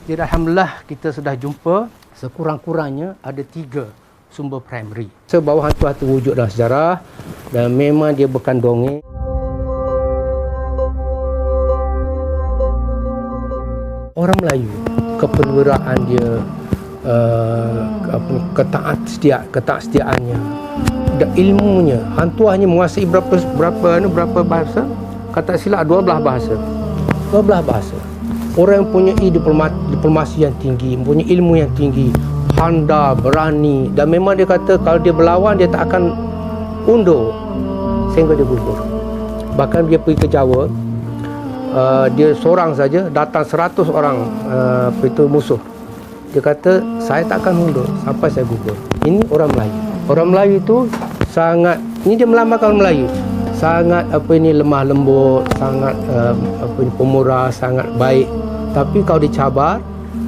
Jadi alhamdulillah kita sudah jumpa sekurang-kurangnya ada 3 sumber primary. Bahawa hantu itu wujud dalam sejarah dan memang dia bukan dongeng. Orang Melayu, keperwiraan dia, ketaksetiaannya dan ilmunya, hantu hanya menguasai berapa bahasa? Kata silap 12 bahasa. 12 bahasa. Orang yang punya diplomasi yang tinggi, punya ilmu yang tinggi, handal, berani, dan memang dia kata kalau dia berlawan dia tak akan undur sehingga dia gugur. Bahkan dia pergi ke Jawa, dia seorang saja datang 100 orang musuh. Dia kata saya tak akan undur sampai saya gugur. Ini orang Melayu. Orang Melayu itu sangat, ini dia melambangkan orang Melayu. Sangat lemah lembut, sangat pemurah, sangat baik. Tapi kalau dicabar,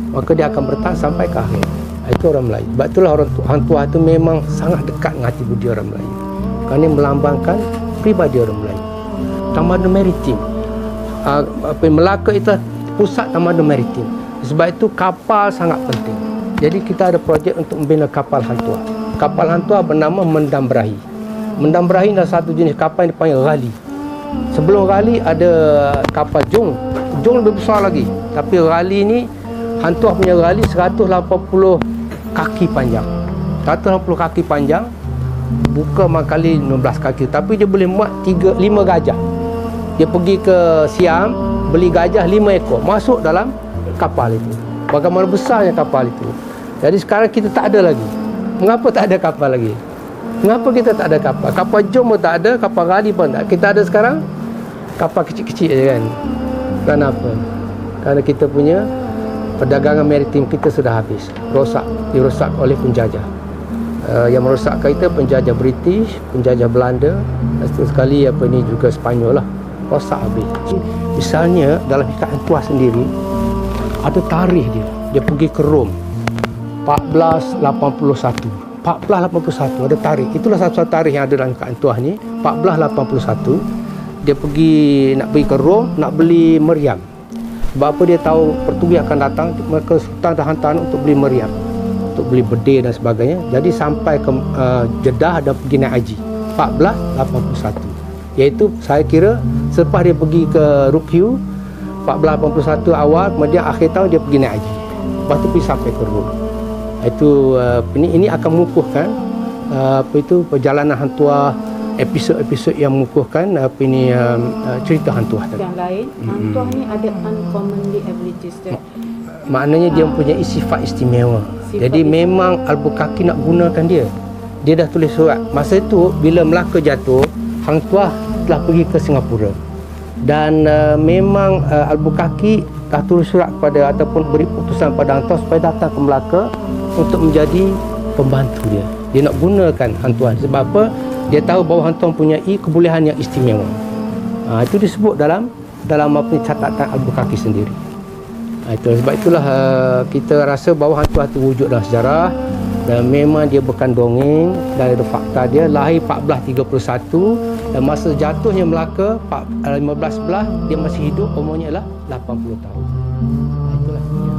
maka dia akan bertahan sampai ke akhir. Itu orang Melayu. Sebab itulah Hang Tuah itu memang sangat dekat dengan hati budi orang Melayu. Kerana dia melambangkan pribadi orang Melayu. Tamadun maritim. Melaka itu pusat tamadun maritim. Sebab itu kapal sangat penting. Jadi kita ada projek untuk membina kapal Hang Tuah. Kapal Hang Tuah bernama Mendam Berahi. Mendam Berahi adalah satu jenis kapal yang dipanggil Ghali. Sebelum Ghali ada kapal Jong. Jong lebih besar lagi. Tapi Ghali ni, Hang Tuah punya Ghali 180 kaki panjang. 180 kaki panjang, buka kali 16 kaki. Tapi dia boleh muat 5 gajah. Dia pergi ke Siam, beli gajah 5 ekor, masuk dalam kapal itu. Bagaimana besarnya kapal itu. Jadi sekarang kita tak ada lagi. Mengapa tak ada kapal lagi? Mengapa kita tak ada kapal? Kapal Jom pun tak ada, kapal Ghali pun tak. Kita ada sekarang kapal kecil-kecil je kan. Kenapa? Kerana kita punya perdagangan maritim kita sudah habis. Dirosak oleh penjajah. Yang merosakkan kita penjajah British, penjajah Belanda, dan sekali juga Spanyol lah. Rosak habis. Misalnya dalam Hikayat Hang Tuah sendiri ada tarikh dia. Dia pergi ke Rom 1481. 1481 ada tarikh. Itulah satu-satu tarikh yang ada dalam Hikayat Hang Tuah ni. 1481 dia nak pergi ke Rom nak beli meriam. Sebab apa dia tahu Portugis akan datang, maka Sultan dah hantar untuk beli meriam, untuk beli bedil dan sebagainya. Jadi sampai ke Jeddah dan pergi naik haji 1481. Iaitu saya kira selepas dia pergi ke Rukyu 1481 awal, kemudian akhir tahun dia pergi naik haji. Lepas tu pergi sampai ke Rom. Itu ini akan mengukuhkan perjalanan Hang Tuah, episod-episod yang mengukuhkan cerita Hang Tuah tadi. Yang lain, Hang Tuah ni ada uncommonly abilities. Maknanya dia mempunyai sifat istimewa. Jadi memang Albuquerque nak gunakan dia. Dia dah tulis surat. Masa itu bila Melaka jatuh, Hang Tuah telah pergi ke Singapura. Dan memang Albuquerque dah tulis surat kepada ataupun beri putusan pada Hang Tuah supaya datang ke Melaka untuk menjadi pembantu dia. Dia nak gunakan Hang Tuah. Sebab apa? Dia tahu bahawa Hang Tuah mempunyai kebolehan yang istimewa. Itu disebut dalam catatan Albuquerque sendiri. Sebab itulah kita rasa bahawa Hang Tuah itu wujud dalam sejarah dan memang dia bukan dongeng, dan ada fakta dia. Lahir 1431 dan masa jatuhnya Melaka 1511 dia masih hidup, umurnya adalah 80 tahun. Itulah dia.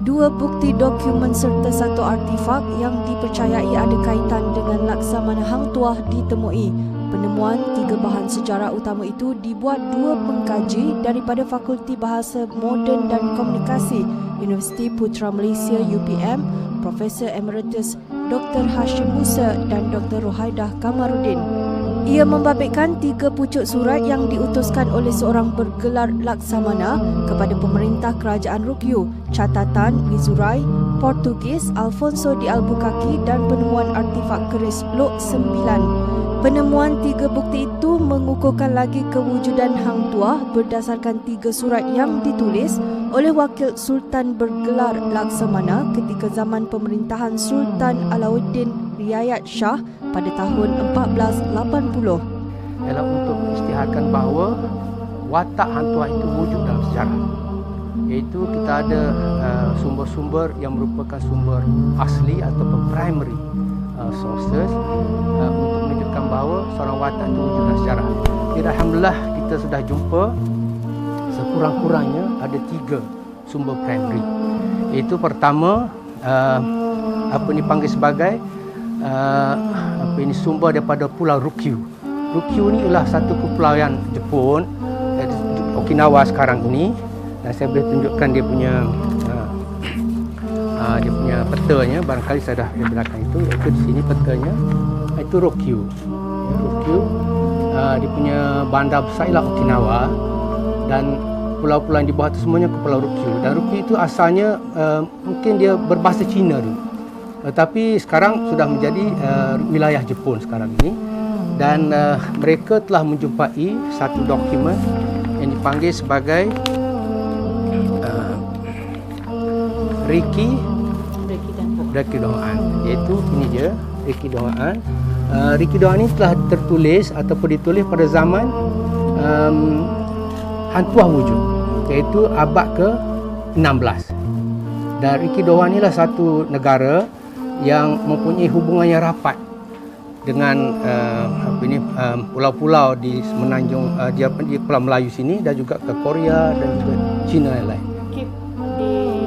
2 bukti dokumen serta 1 artifak yang dipercayai ada kaitan dengan Laksamana Hang Tuah ditemui. Penemuan 3 bahan sejarah utama itu dibuat 2 pengkaji daripada Fakulti Bahasa Moden dan Komunikasi Universiti Putra Malaysia UPM, Profesor Emeritus Dr. Hashim Musa dan Dr. Rohaidah Kamarudin. Ia membabitkan 3 pucuk surat yang diutuskan oleh seorang bergelar Laksamana kepada pemerintah Kerajaan Rukyu, catatan Wizurai, Portugis Alfonso de Albuquerque dan penemuan artifak keris Lok 9. Penemuan 3 bukti itu mengukuhkan lagi kewujudan Hang Tuah berdasarkan 3 surat yang ditulis oleh wakil Sultan bergelar Laksamana ketika zaman pemerintahan Sultan Alauddin Riayat Shah pada tahun 1480. Ialah untuk mengisytiharkan bahawa watak Hang Tuah itu wujud dalam sejarah. Iaitu kita ada sumber-sumber yang merupakan sumber asli ataupun primary sources untuk menunjukkan bahawa seorang watak itu wujud dalam sejarah. Jadi alhamdulillah kita sudah jumpa sekurang-kurangnya ada 3 sumber primary. Itu pertama panggil sebagai sumber daripada Pulau Ryukyu. Ryukyu ni ialah satu kepulauan Jepun, Okinawa sekarang ini, dan saya boleh tunjukkan dia punya petanya, barangkali saya dah di belakang itu, iaitu di sini petanya, itu Ryukyu. Ryukyu, dia punya bandar besar ialah Okinawa, dan pulau-pulau yang di bawah itu semuanya Kepulauan Ryukyu. Dan Ryukyu itu asalnya mungkin dia berbahasa Cina dulu, tetapi sekarang sudah menjadi wilayah Jepun sekarang ini. Dan mereka telah menjumpai satu dokumen yang dipanggil sebagai Riki Dohaan, iaitu ini dia Riki Dohaan. Riki Dohaan ini telah tertulis ataupun ditulis pada zaman Hang Tuah wujud, iaitu abad ke-16. Dan Riki Dohaan inilah satu negara yang mempunyai hubungan yang rapat dengan pulau-pulau di semenanjung di Pulau Melayu sini, dan juga ke Korea dan juga China yang lain. Di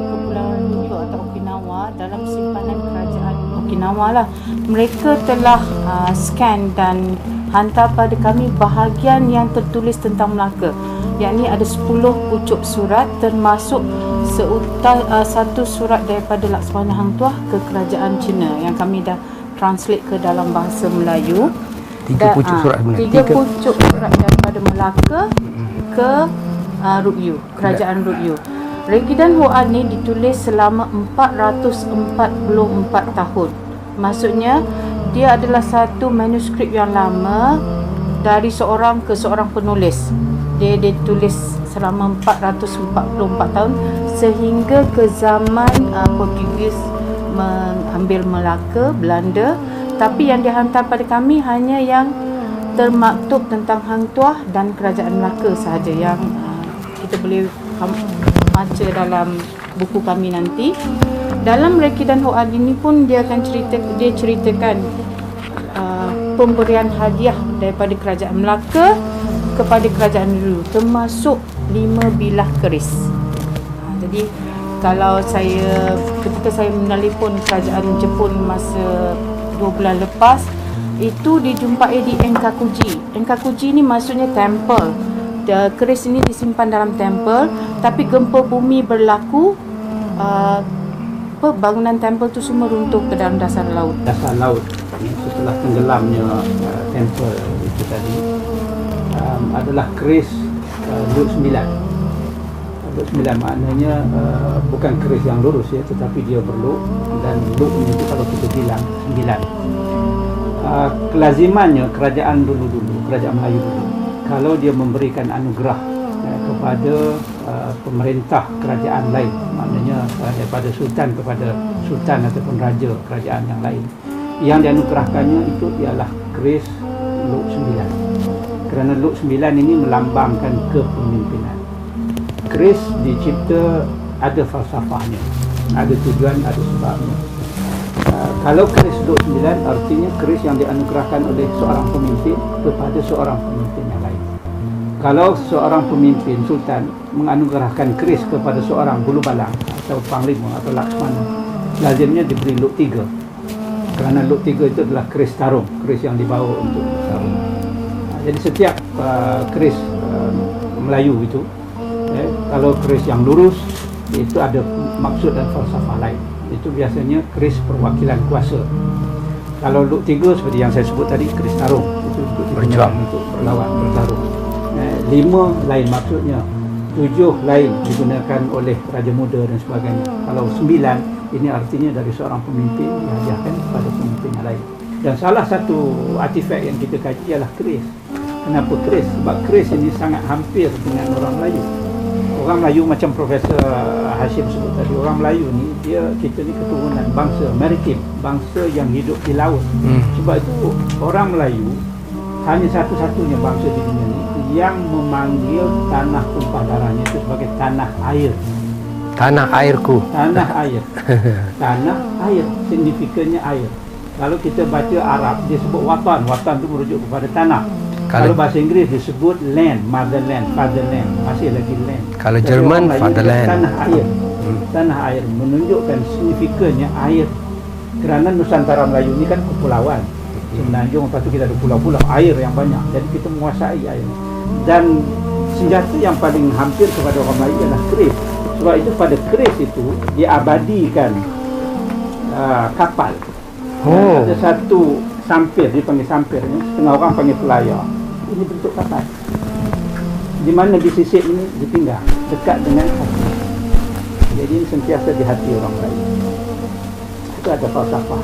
Kepulauan Ryukyu atau Okinawa, dalam simpanan kerajaan Okinawa lah, mereka telah scan dan hantar pada kami bahagian yang tertulis tentang Melaka. Yakni ada 10 pucuk surat, termasuk satu surat daripada Laksamana Hang Tuah ke kerajaan China yang kami dah translate ke dalam bahasa Melayu. 3 pucuk surat sebenarnya. 3 pucuk surat daripada Melaka ke Ryukyu, kerajaan Ryukyu. Regidan Hoan ni ditulis selama 444 tahun. Maksudnya dia adalah satu manuskrip yang lama dari seorang ke seorang penulis. Dia ditulis selama 444 tahun sehingga ke zaman Portugis mengambil Melaka, Belanda. Tapi yang dihantar pada kami hanya yang termaktub tentang Hang Tuah dan kerajaan Melaka sahaja, yang kita boleh baca dalam buku kami nanti. Dalam Rekidan Hoan ini pun dia ceritakan pemberian hadiah daripada kerajaan Melaka kepada kerajaan Ryukyu, termasuk 5 bilah keris. Jadi kalau ketika saya menelpon kerajaan Jepun masa 2 bulan lepas, itu dijumpai di Enkakuji. Enkakuji ni maksudnya temple. Keris ini disimpan dalam temple, tapi gempa bumi berlaku, bangunan temple tu semua runtuh ke dalam dasar laut. Dasar laut setelah tenggelamnya temple itu tadi adalah keris Lot 9. Lot 9 maknanya bukan keris yang lurus ya, tetapi dia berluk, dan luk itu kalau kita bilang 9. Kelazimannya kerajaan dulu-dulu, kerajaan Melayu dulu, kalau dia memberikan anugerah kepada pemerintah kerajaan lain, maknanya daripada sultan kepada sultan ataupun raja kerajaan yang lain, yang dianugerahkannya itu ialah keris Lot 9. Kerana Lot 9 ini melambangkan kepemimpinan. Keris dicipta ada falsafahnya, ada tujuan, ada sebabnya. Kalau keris Lot 9 artinya keris yang dianugerahkan oleh seorang pemimpin kepada seorang pemimpin yang lain. Kalau seorang pemimpin sultan menganugerahkan keris kepada seorang bulu balang atau panglima atau laksamana, lazimnya diberi Lot 3. Kerana Lot 3 itu adalah keris tarung, keris yang dibawa untuk tarung. Jadi setiap keris Melayu itu, kalau keris yang lurus itu ada maksud dan falsafah lain. Itu biasanya keris perwakilan kuasa. Kalau Lot 3 seperti yang saya sebut tadi, keris tarung, itu untuk berjuang, untuk berlawan, bertarung. 5 lain maksudnya, 7 lain digunakan oleh Raja Muda dan sebagainya. Kalau 9 ini artinya dari seorang pemimpin dihadiahkan kepada pemimpin yang lain. Dan salah satu artifak yang kita kaji ialah keris. Kenapa keris? Sebab keris ini sangat hampir dengan orang Melayu. Orang Melayu macam Profesor Hashim sebut tadi, orang Melayu ni kita ni keturunan bangsa maritim, bangsa yang hidup di laut. Sebab itu orang Melayu hanya satu-satunya bangsa di dunia ini yang memanggil tanah tumpah darahnya itu sebagai tanah air. Tanah airku. Tanah air. Tanah air signifikannya air. Kalau kita baca Arab, dia sebut watan. Watan itu merujuk kepada tanah. Kalau bahasa Inggeris disebut land, motherland, fatherland, masih lagi land. Kalau Tapi Jerman, orang Melayu dia fatherland. tanah air. Tanah air menunjukkan signifikannya air. Kerana Nusantara Melayu ini kan kepulauan. Semenanjung, lepas tu kita ada pulau-pulau, air yang banyak. Jadi kita menguasai air. Dan senjata yang paling hampir kepada orang Melayu adalah keris. Sebab itu pada keris itu diabadikan kapal. Oh. Ada satu sampir, dia panggil sampir ni, setengah orang panggil pelayar. Ini bentuk kapal. Di mana di sisi ini ditinggal dekat dengan hati. Jadi ini sentiasa di hati orang Melayu. Itu ada falsafah.